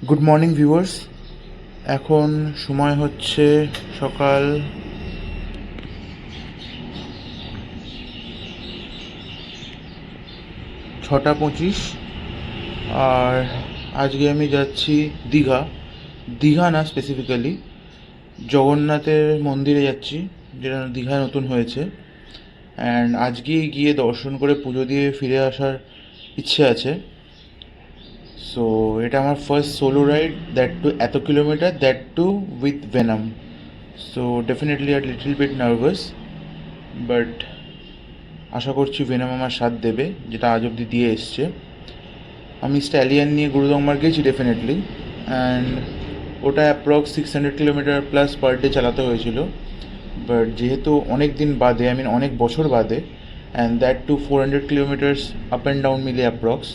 Good morning viewers, এখন সময় হচ্ছে সকাল 6:25। আর আজকে আমি যাচ্ছি দীঘা না, স্পেসিফিক্যালি জগন্নাথের মন্দিরে যাচ্ছি, যেটা দীঘায় নতুন হয়েছে। অ্যান্ড আজকেই গিয়ে দর্শন করে পুজো দিয়ে ফিরে আসার ইচ্ছে আছে। সো এটা আমার first solo ride, that too এত kilometre, that too with Venom. So definitely আর লিটল বিট নার্ভাস, বাট আশা করছি ভেনাম আমার সাথ দেবে, যেটা আজ অবধি দিয়ে এসছে। আমি স্ট্যালিয়ান নিয়ে গুরুদংমার গেছি ডেফিনেটলি, অ্যান্ড ওটা approx 600 kilometre plus per day চালাতে হয়েছিল। বাট যেহেতু অনেক দিন বাদে, অনেক বছর বাদে, and that to 400 kilometres up and down মিলে অ্যাপ্রক্স,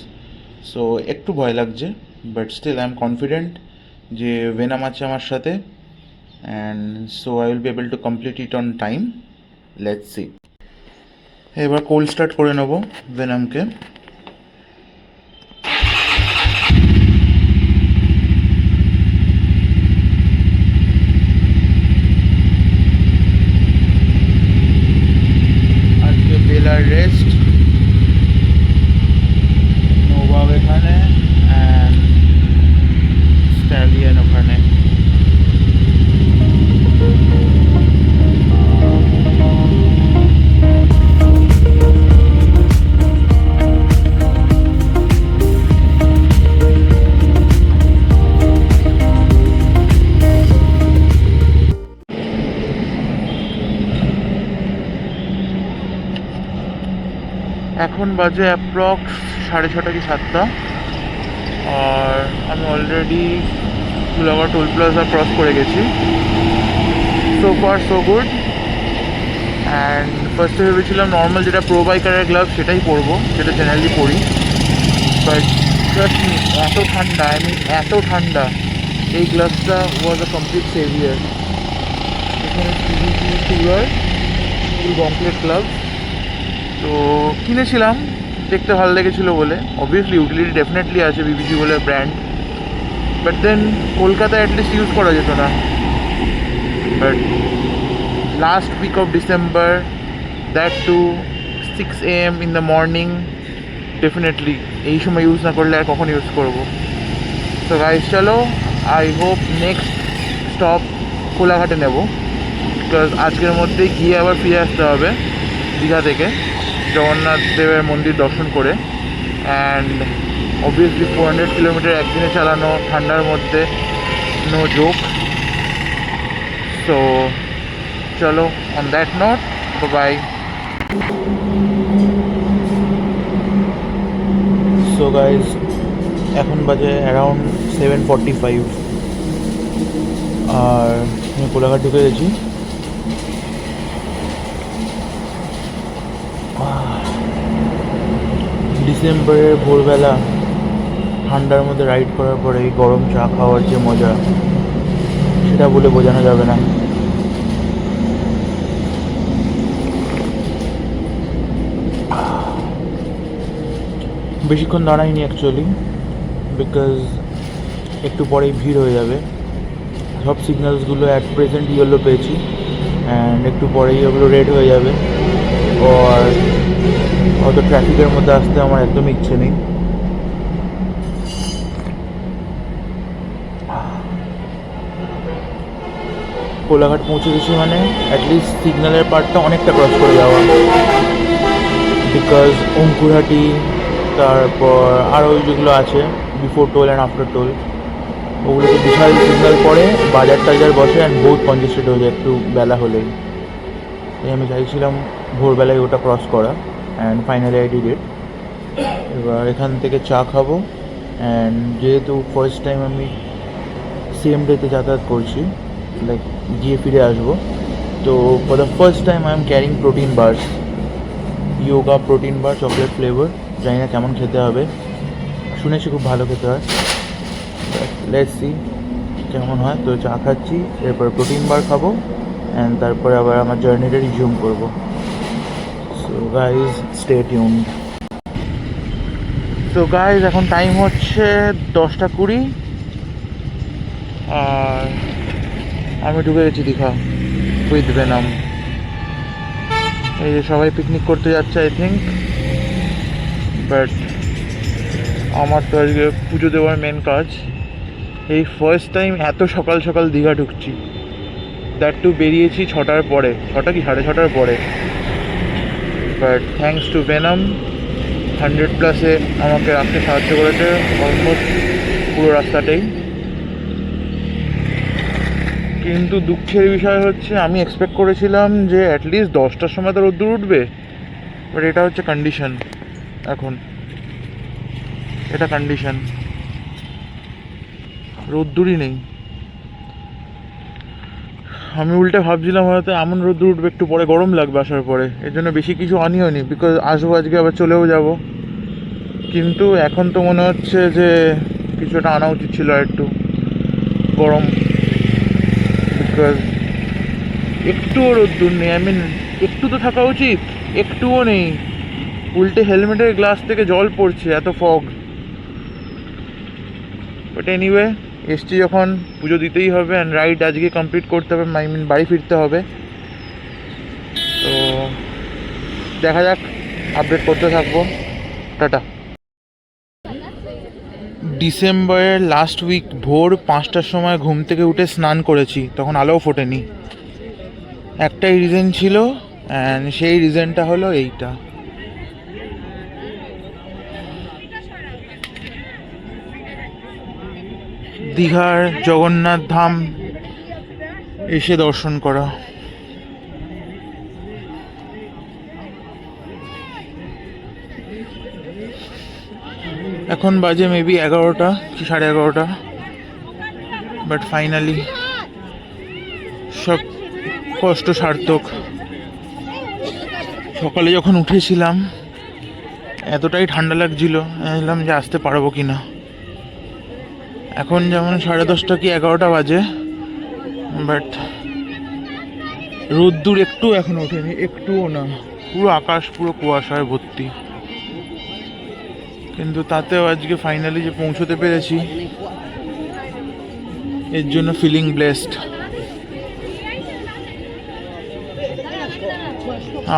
সো একটু ভয় লাগছে। But still I am confident যে ভেনাম আছে আমার সাথে, and so I will be able to complete it on time. Let's see. এবার কোল্ড স্টার্ট করে নেবো ভেনামকে। আজকে বেলার রেস্ট, নোভাব এখানে, অ্যান্ড স্ট্যালিয়ান ওখানে। এখন বাজে অ্যাপ্রক্স 6:30 কি 7টা, আর আমি already Kulaghat toll plaza cross করে গেছি। So far so good. And ফার্স্টে ভেবেছিলাম নর্মাল যেটা প্রো বাইকারের গ্লাভ সেটাই পরবো, যেটা জেনারেলি পরি, বাট জাস্ট এত ঠান্ডা, এত ঠান্ডা, এই গ্লাভসটা ওয়াজ আ কমপ্লিট সেভিয়ার। এখানে ফুল কমপ্লিট গ্লাভ তো কিনেছিলাম, দেখতে ভালো লেগেছিলো বলে। অবভিয়াসলি ইউটিলিটি ডেফিনেটলি আছে, বিবিজি বলে ব্র্যান্ড, বাট দেন কলকাতায় অ্যাটলিস্ট ইউজ করা যেত না। But last week of December, that to 6 AM in the morning, definitely এই সময় ইউজ না করলে আর কখন ইউজ করবো। তো গাইস চলো, আই হোপ নেক্সট স্টপ কোলাঘাটে নেব, বিকজ আজকের মধ্যেই গিয়ে আবার ফিরে আসতে হবে দীঘা থেকে জগন্নাথ দেবের মন্দির দর্শন করে। অ্যান্ড অবভিয়াসলি 400 কিলোমিটার একদিনে চালানো ঠান্ডার মধ্যে, নো জোক। সো চলো, on that note, bye. So guys, এখন বাজে অ্যারাউন্ড 7:45, আর আমি কোলাঘাট ঢুকে গেছি। ডিসেম্বরের ভোরবেলা ঠান্ডার মধ্যে রাইড করার পরে এই গরম চা খাওয়ার যে মজা, সেটা বলে বোঝানো যাবে না। বেশিক্ষণ দাঁড়াইনি অ্যাকচুয়ালি, বিকজ একটু পরেই ভিড় হয়ে যাবে। সব সিগন্যালসগুলো অ্যাট প্রেজেন্ট ইয়েলো পেয়েছি, অ্যান্ড একটু পরেই ওগুলো রেড হয়ে যাবে। আর অত ট্রাফিকের মধ্যে আসতে আমার একদমই ইচ্ছে নেই। কোলাঘাট পৌঁছে গেছি মানে অ্যাটলিস্ট সিগন্যালের পার্টটা অনেকটা ক্রস করে যাওয়া, বিকজ অঙ্কুরহাটি, তারপর আরও যেগুলো আছে before toll and after toll, ওগুলোতে বিশাল সিগন্যাল পড়ে, বাজার টাজার বসে, অ্যান্ড বহুত কনজেস্টেড হয়ে যায় একটু বেলা হলেই। তাই আমি চাইছিলাম ভোরবেলায় ওটা ক্রস করা, and finally I did it. এবার এখান থেকে চা খাবো, অ্যান্ড যেহেতু ফার্স্ট টাইম আমি সেম ডেতে যাতায়াত করছি, লাইক গিয়ে ফিরে আসবো, তো for the first time I am carrying protein bars, yoga protein bar, chocolate flavour. জানি না কেমন খেতে হবে, শুনেছি খুব ভালো খেতে হয়, লেটস সি। কেমন হয়। তো চা খাচ্ছি, এরপর প্রোটিন বার খাবো অ্যান্ড তারপরে আবার আমার জার্নিটা রিজিউম করবো। So guys stay tuned. তো গাইজ এখন টাইম হচ্ছে 10:20 আর আমি ঢুকে গেছি দীঘা উইথ ভেনাম। এই যে সবাই পিকনিক করতে যাচ্ছে আই থিঙ্ক, বাট আমার তো আজকে পুজো দেওয়ার মেন কাজ। এই ফার্স্ট টাইম এত সকাল সকাল দীঘা ঢুকছি, দ্যাট টু বেরিয়েছি 6টার পরে, 6টা কি 6:30 পরে। বাট থ্যাঙ্কস টু ভেনাম 100+ আমাকে রাখতে সাহায্য করেছে অলমোস্ট পুরো রাস্তাটাই। কিন্তু দুঃখের বিষয় হচ্ছে আমি এক্সপেক্ট করেছিলাম যে অ্যাটলিস্ট 10টার সময় তো রোদ্দুর উঠবে, বাট এটা হচ্ছে কন্ডিশন। এখন এটা কন্ডিশন, রোদ্দুরই নেই। আমি উল্টে ভাবছিলাম হয়তো এমন রোদ্দুর উঠবে একটু পরে গরম লাগবে আসার পরে, এর জন্য বেশি কিছু আনিও নি, বিকজ আসবো আজকে আবার চলেও যাব। কিন্তু এখন তো মনে হচ্ছে যে কিছু একটা আনা উচিত ছিল আর একটু গরম, বিকজ একটুও রোদ্দুর নেই। আই মিন একটু তো থাকা উচিত, একটুও নেই। উল্টে হেলমেটের গ্লাস থেকে জল পড়ছে, এত ফগ। বাট এনিওয়ে এসছি যখন পুজো দিতেই হবে অ্যান্ড রাইড আজকে কমপ্লিট করতে হবে, আই মিন বাড়ি ফিরতে হবে। তো দেখা যাক, আপডেট করতে থাকবো। টাটা। ডিসেম্বরের লাস্ট উইক ভোর 5টার সময় ঘুম থেকে উঠে স্নান করেছি, তখন আলোও ফোটেনি। একটাই রিজন ছিল অ্যান্ড সেই রিজনটা হলো এইটা। দীঘার জগন্নাথ ধাম এসে দর্শন করা। এখন বাজে মেবি 11টা কি 11:30, বাট ফাইনালি সব কষ্ট সার্থক। সকালে যখন উঠেছিলাম এতটাই ঠান্ডা লাগছিল, ভাবলাম যে আসতে পারবো কি না। এখন যেমন 10:30 কি 11টা বাজে, বাট রোদ্দুর একটু এখন ওঠেনি, একটুও না। পুরো আকাশ পুরো কুয়াশায় ভর্তি, কিন্তু তাতেও আজকে ফাইনালি যে পৌঁছতে পেরেছি এর জন্য ফিলিং ব্লেসড।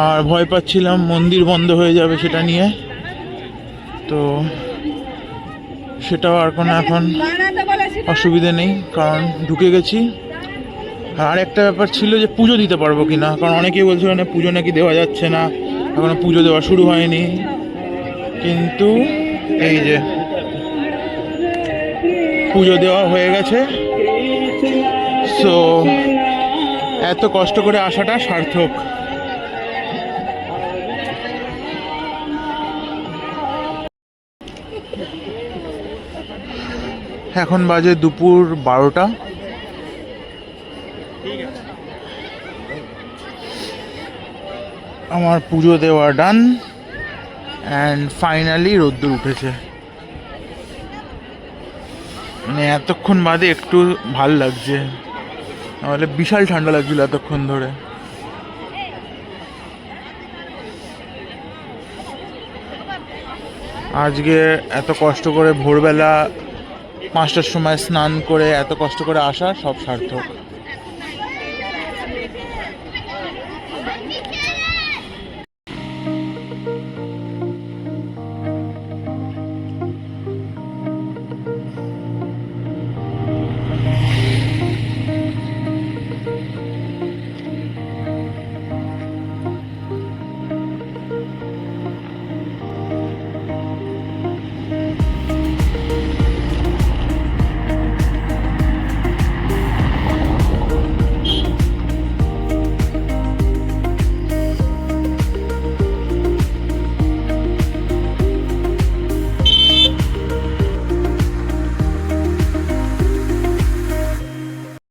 আর ভয় পাচ্ছিলাম মন্দির বন্ধ হয়ে যাবে সেটা নিয়ে, তো সেটাও আর কোনো এখন অসুবিধে নেই, কারণ ঢুকে গেছি। আর একটা ব্যাপার ছিল যে পুজো দিতে পারবো কি না, কারণ অনেকেই বলছিল না পুজো নাকি দেওয়া যাচ্ছে না, এখনো পুজো দেওয়া শুরু হয়নি। কিন্তু এই যে পুজো দেওয়া হয়ে গেছে, সো এত কষ্ট করে আসাটা সার্থক। এখন বাজে দুপুর 12টা। আমার পুজো দেওয়া ডান অ্যান্ড ফাইনালি রোদ্দুর উঠেছে। মানে এতক্ষণ বাদে একটু ভাল লাগছে, নাহলে বিশাল ঠান্ডা লাগছিল এতক্ষণ ধরে। আজকে এত কষ্ট করে ভোরবেলা 5টার সময় স্নান করে এত কষ্ট করে আসা সব সার্থক।